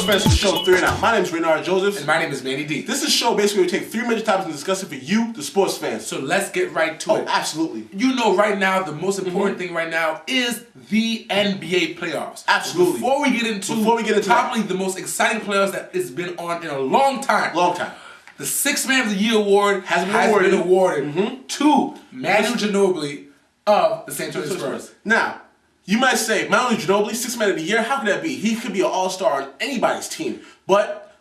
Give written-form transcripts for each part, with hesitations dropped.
Fans to the show 3 and Out. My name is Renard Joseph. And my name is Manny D. This is a show basically we take 3 major topics and discuss it for you, the sports fans. So let's get right to it. Oh, absolutely. You know right now, the most important thing right now is the NBA playoffs. Absolutely. Before we get into probably the most exciting playoffs that it's been on in a long time. The Sixth Man of the Year award has been awarded to Manu Ginobili of the San Antonio Spurs. Now, you might say, Manu Ginobili, Sixth Man of the Year, how could that be? He could be an all-star on anybody's team. But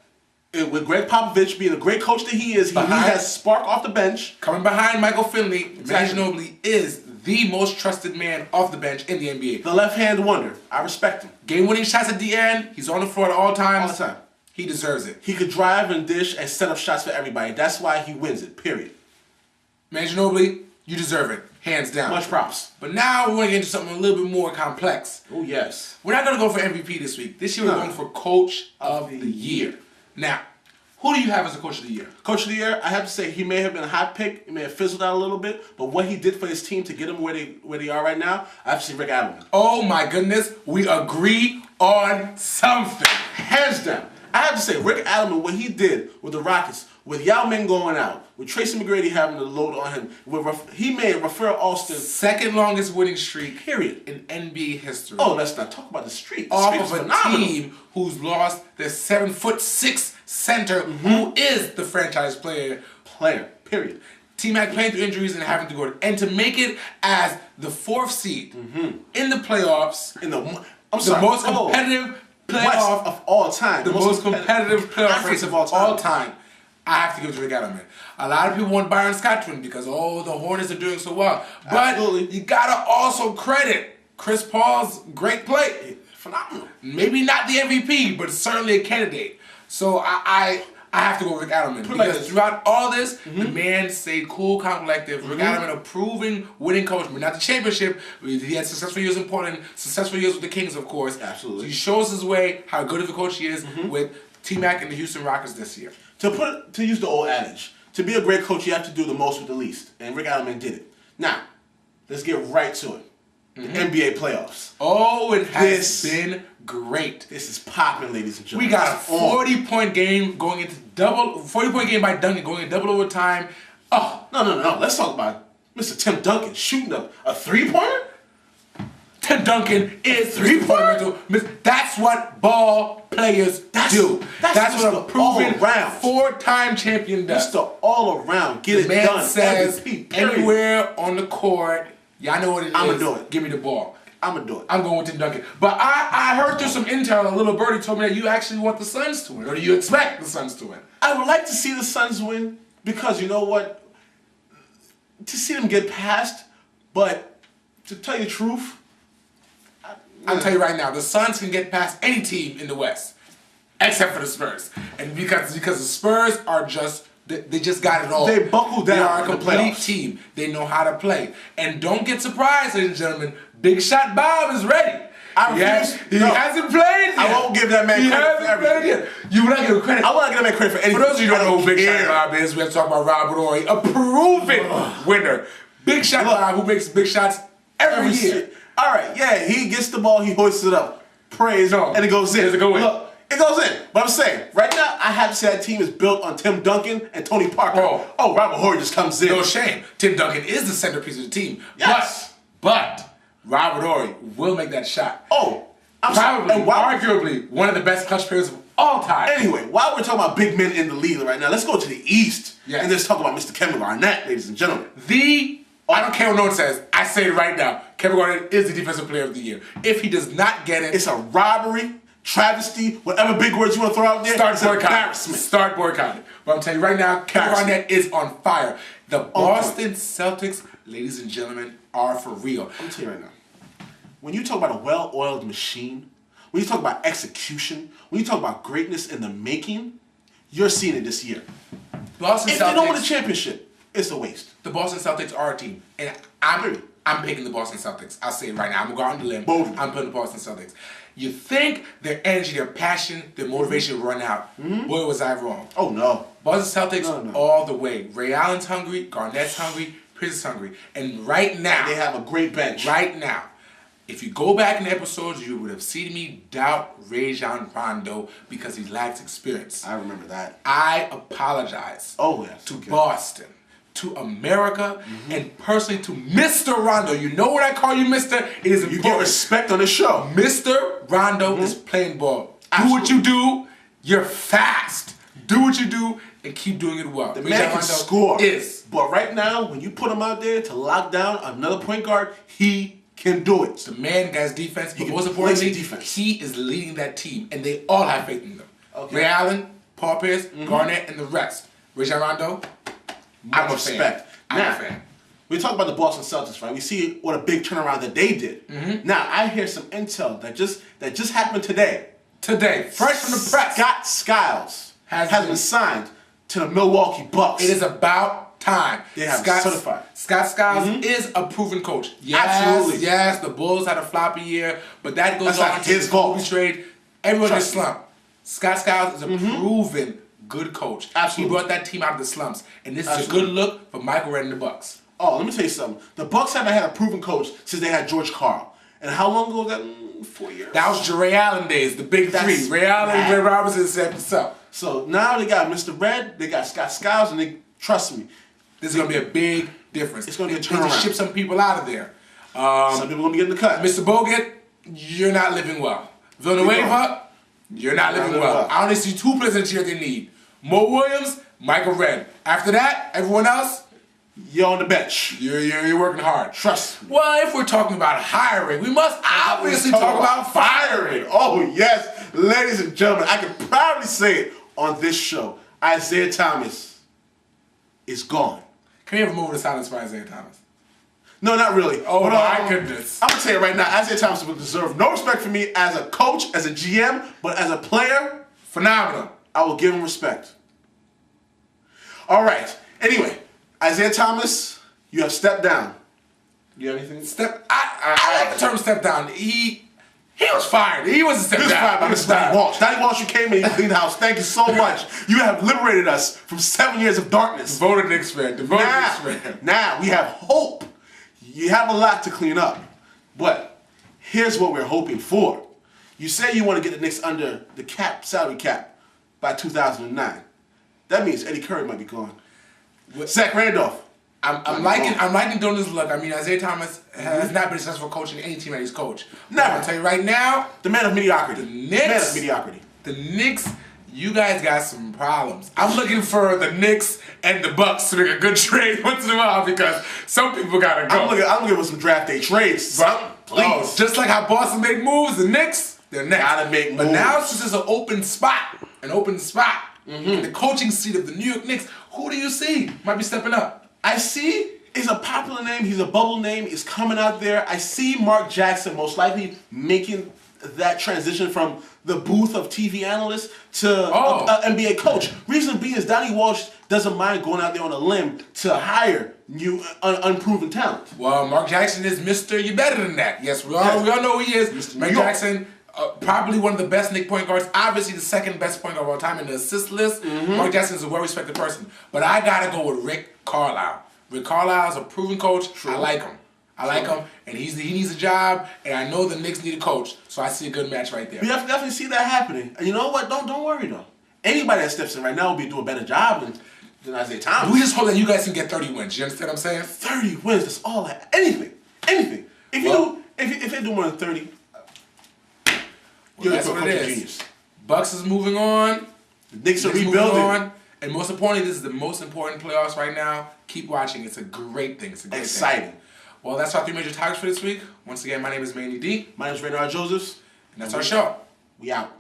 with Greg Popovich being a great coach that he is, he has spark off the bench. Coming behind Michael Finley, Manu Ginobili is the most trusted man off the bench in the NBA. The left-hand wonder. I respect him. Game-winning shots at the end. He's on the floor at all times. All the time. He deserves it. He could drive and dish and set up shots for everybody. That's why he wins it, period. Manu Ginobili, you deserve it. Hands down. Much props. But now we want to get into something a little bit more complex. Oh, yes. We're not going to go for MVP this week. This year we're going for Coach of the Year. Now, who do you have as a Coach of the Year? Coach of the Year, I have to say he may have been a hot pick. He may have fizzled out a little bit. But what he did for his team to get them where they are right now, I have to say Rick Adelman. Oh, my goodness. We agree on something. Hands down. I have to say, Rick Adelman, what he did with the Rockets, with Yao Ming going out, with Tracy McGrady having the load on him, he made Rafael Alston second longest winning streak, period, in NBA history. Oh, let's not talk about the streak. The off of a team who's lost their 7'6" center, who is the franchise player, period. T-Mac playing through injuries and having to go and to make it as the 4th seed in the playoffs, in the most competitive playoff of all time. The most competitive playoff race of all time. I have to give it to Rick Adelman. A lot of people want Byron Scott to win because, the Hornets are doing so well. But you got to also credit Chris Paul's great play. Phenomenal. Maybe not the MVP, but certainly a candidate. So I have to go with Rick Adelman. Because throughout all this, the man stayed cool, calm, collective. Rick Adelman, a proven winning coach. But not the championship. He had successful years in Portland, successful years with the Kings, of course. Absolutely. So he shows his way, how good of a coach he is with T-Mac and the Houston Rockets this year. To use the old adage, to be a great coach, you have to do the most with the least. And Rick Adelman did it. Now, let's get right to it. The NBA playoffs. Oh, it has been great. This is popping, ladies and gentlemen. We got a 40-point game going into 40-point game by Duncan going into double overtime. Oh, no. Let's talk about Mr. Tim Duncan shooting a 3-pointer. Tim Duncan is 3-pointer. That's what ball players do. That's what a proven 4-time champion does. Mr. All around, get it done. The man says anywhere on the court, y'all know what it is. I'm gonna do it. Give me the ball. I'm gonna do it. I'm going with Tim Duncan. But I heard through some intel, a little birdie told me that you actually want the Suns to win, or do you expect the Suns to win? I would like to see the Suns win because you know what? To see them get past, but to tell you the truth, I'll tell you right now, the Suns can get past any team in the West, except for the Spurs. And because the Spurs are just, they just got it all. They buckled down. They are a complete team. They know how to play. And don't get surprised, ladies and gentlemen, Big Shot Bob is ready. He hasn't played yet. I won't give that man credit for everything. Yet. You will not give him credit. I will not give that man credit for anything. For those of you who don't know who Big Shot Bob is, we have to talk about Robert Horry, a proven winner. Big Shot Bob, who makes big shots every year. All right, yeah, he gets the ball, he hoists it up, praise, and it goes in. Does it go in? Look, it goes in. But I'm saying, right now, I have to say that team is built on Tim Duncan and Tony Parker. Robert Horry just comes in. No shame. Tim Duncan is the centerpiece of the team. Yes. But Robert Horry will make that shot. Arguably one of the best clutch players of all time. Anyway, while we're talking about big men in the league right now, let's go to the East and let's talk about Mr. Kevin Garnett, ladies and gentlemen. I don't care what no one says. I say it right now. Kevin Garnett is the Defensive Player of the Year. If he does not get it, it's a robbery, travesty, whatever big words you want to throw out there. Start boycotting. But I'm telling you right now, Kevin Garnett is on fire. The Boston Celtics, ladies and gentlemen, are for real. I'm telling you right now. When you talk about a well-oiled machine, when you talk about execution, when you talk about greatness in the making, you're seeing it this year. Boston if Celtics, they don't win a championship, it's a waste. The Boston Celtics are a team. And I'm picking the Boston Celtics. I'll say it right now. I'm going to go out on the limb. Bold. I'm putting the Boston Celtics. You think their energy, their passion, their motivation will run out. Boy, was I wrong. Oh, no. Boston Celtics all the way. Ray Allen's hungry. Garnett's hungry. Pierce is hungry. And right now. They have a great bench. Right now. If you go back in the episodes, you would have seen me doubt Rajon Rondo because he lacks experience. I remember that. I apologize to Boston, to America, and personally to Mr. Rondo. You know what I call you, Mr.? It is important. You get respect on the show. Mr. Rondo is playing ball. Absolutely. Do what you do. You're fast. Do what you do and keep doing it well. The man can score. But right now, when you put him out there to lock down another point guard, he can do it. The man has defense, but most importantly, he is leading that team, and they all have faith in them. Okay. Ray Allen, Paul Pierce, Garnett, and the rest. Rajon Rondo, I'm a fan. I'm a fan. We talk about the Boston Celtics, right? We see what a big turnaround that they did. Now, I hear some intel that just happened today. Fresh from the press. Scott Skiles has been signed to the Milwaukee Bucks. It is about time. They have certified. Scott Skiles is a proven coach. Absolutely. Yes, the Bulls had a floppy year, but that goes on to his fault. Trade. Everyone gets slumped. Scott Skiles is a proven good coach. Absolutely. He brought that team out of the slumps, and this is a good look for Michael Redd and the Bucks. Oh, let me tell you something. The Bucks haven't had a proven coach since they had George Karl. And how long ago was that? 4 years. That was Ray Allen days, the big three. Ray Allen, Ray Robinson, set himself. So now they got Mr. Redd, they got Scott Skiles, and they trust me. This is gonna be a big difference. It's gonna be a turnaround. They just ship some people out of there. Some people gonna be getting the cut. Mr. Bogut, you're not living well. Villanueva, you're not living well. I only see two players in the tier they need: Mo Williams, Michael Redd. After that, everyone else, you're on the bench. You're working hard. Trust me. Well, if we're talking about hiring, we must obviously talk about firing. Oh, yes. Ladies and gentlemen, I can proudly say it on this show. Isaiah Thomas is gone. Can we have a moment of silence for Isaiah Thomas? No, not really. Oh, my goodness. I'm going to tell you right now, Isaiah Thomas will deserve no respect from me as a coach, as a GM, but as a player, phenomenal. I will give him respect. All right. Anyway, Isaiah Thomas, you have stepped down. You have anything? I like the term step down. He was fired. He wasn't stepped down. He was fired by Mr. Donnie Walsh. Donnie Walsh, you came in, you cleaned the house. Thank you so much. You have liberated us from 7 years of darkness. Devoted Knicks fan. Now we have hope. You have a lot to clean up. But here's what we're hoping for. You say you want to get the Knicks under the cap, salary cap, by 2009. That means Eddie Curry might be gone. Zach Randolph. I'm liking doing this look. I mean, Isaiah Thomas has not been successful coaching any team that he's coached. Never. I'm tell you right now, the man of mediocrity. The Knicks, you guys got some problems. I'm looking for the Knicks and the Bucks to make a good trade once in a while because some people gotta go. I'm looking for some draft day trades. Please. Just like how Boston made moves, the Knicks, they're next. Gotta make moves. But now since there's an open spot, in the coaching seat of the New York Knicks, who do you see might be stepping up? I see is a popular name. He's a bubble name. He's coming out there. I see Mark Jackson most likely making that transition from the booth of TV analyst to an NBA coach. Reason being is Donnie Walsh doesn't mind going out there on a limb to hire new unproven talent. Well, Mark Jackson is Mr. You're better than that. Yes, we all know who he is. Mr. Mark Jackson. Probably one of the best Knicks point guards. Obviously, the second best point guard of all time in the assist list. Mark Jackson is a well-respected person. But I gotta go with Rick Carlisle. Rick Carlisle is a proven coach. True. I like him. And he needs a job. And I know the Knicks need a coach. So I see a good match right there. We definitely see that happening. And you know what? Don't worry though. Anybody that steps in right now will be doing a better job than Isaiah Thomas. We just hope that you guys can get 30 wins. You understand what I'm saying? 30 wins. That's all. Anything. If they do more than 30. Well, that's what it is. Genius. Bucks is moving on. The Knicks are rebuilding. And most importantly, this is the most important playoffs right now. Keep watching. It's a great thing. It's a great exciting thing. Well, that's our 3 major topics for this week. Once again, my name is Manny D. My name is Raynard Josephs. And that's our show. We out.